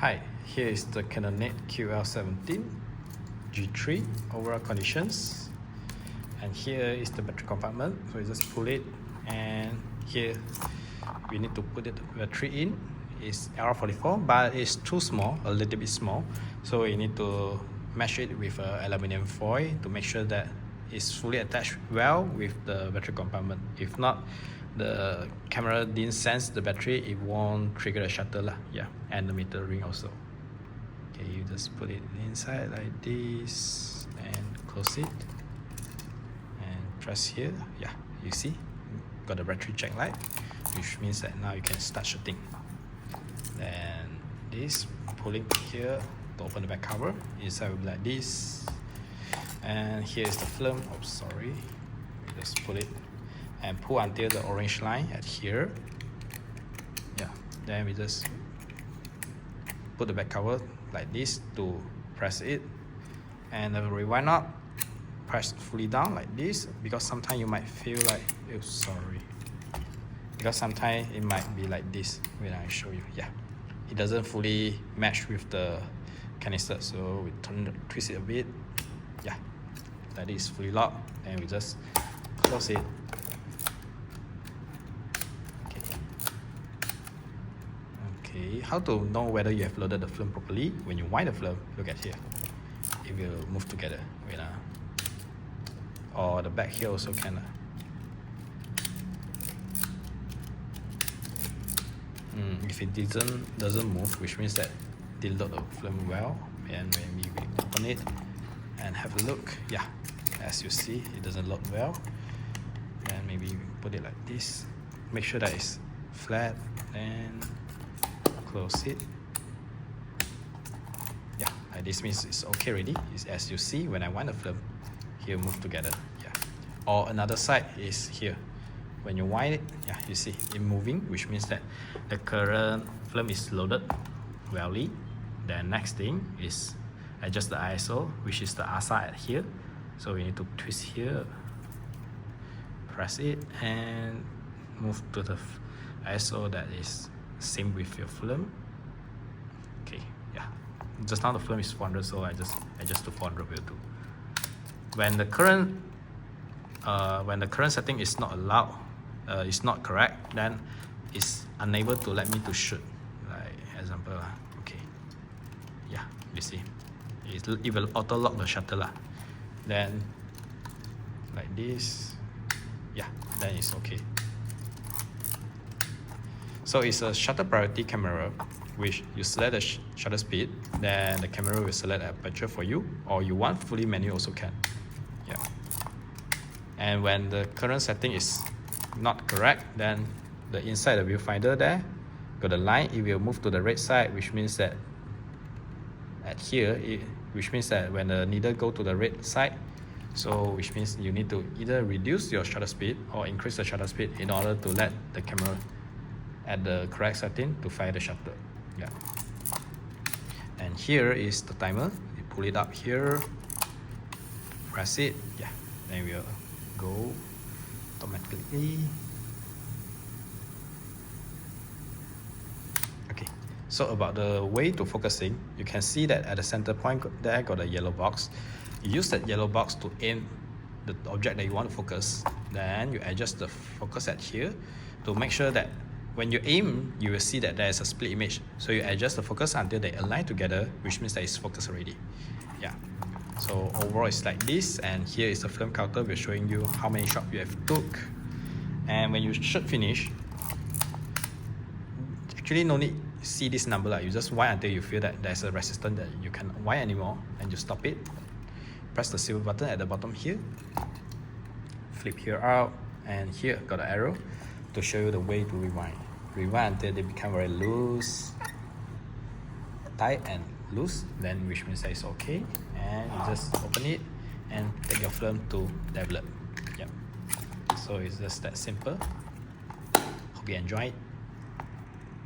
Hi, here is the Canonet QL17 G3 overall conditions, and here is the battery compartment. So you just pull it, and here we need to put the battery in. It's R44, but it's too small, a little bit small, so you need to mesh it with aluminum foil to make sure that it's fully attached well with the battery compartment. If not, the camera didn't sense the battery, it won't trigger the shutter lah. Yeah, and the meter ring also. Okay, you just put it inside like this and close it and press here. Yeah, you see, got the battery check light, which means that now you can start shooting. Then this, pulling here to open the back cover, inside will be like this. And here is the film. Oh, sorry, just pull it and pull until the orange line at here. Yeah, then we just put the back cover like this to press it, and the rewind knob, press fully down like this, because sometimes you might feel like, oh sorry, because sometimes it might be like this when I show you. Yeah, it doesn't fully match with the canister, so we twist it a bit. Yeah, that is fully locked, and we just close it. Okay, how to know whether you have loaded the film properly? When you wind the film, look at here, it will move together. Wait, or the back here also can. If it doesn't move, which means that didn't load the film well. And when we open it and have a look, yeah, as you see, it doesn't load well. Then maybe we put it like this, make sure that it's flat, and close it. Yeah, like this means it's okay already. It's, as you see, when I wind the film, here move together. Yeah, or another side is here. When you wind it, yeah, you see it moving, which means that the current film is loaded wellly. Then next thing is adjust the ISO, which is the ASA at here. So we need to twist here, press it, and move to the ISO that is same with your film. Okay, yeah. Just now the film is 400, so I just adjust to 400 will do. When the current setting is not allowed, is not correct, then it's unable to let me to shoot. Like example, okay, yeah, you see, it will auto lock the shutter lah. Then like this, yeah, then it's okay. So it's a shutter priority camera, which you select the shutter speed, then the camera will select aperture for you, or you want fully manual also can. Yeah. And when the current setting is not correct, then the inside the viewfinder there got a line, it will move to the red side, which means that at here, which means that when the needle go to the red side, so which means you need to either reduce your shutter speed or increase the shutter speed in order to let the camera at the correct setting to fire the shutter. Yeah. And here is the timer. You pull it up here, press it, yeah, then we'll go automatically. Okay, so about the way to focusing, you can see that at the center point there got a yellow box. You use that yellow box to aim the object that you want to focus. Then you adjust the focus at here to make sure that when you aim, you will see that there is a split image. So you adjust the focus until they align together, which means that it's focused already. Yeah. So overall it's like this, and here is the film counter. We're showing you how many shots you have took. And when you shoot finish, actually no need to see this number lah. You just wind until you feel that there's a resistance that you cannot wind anymore, and you stop it. Press the silver button at the bottom here. Flip here out, and here got an arrow to show you the way to rewind. Rewind until they become very loose, tight and loose, then which means that it's okay. And you just open it and take your film to develop. Yep. So it's just that simple. Hope you enjoy it.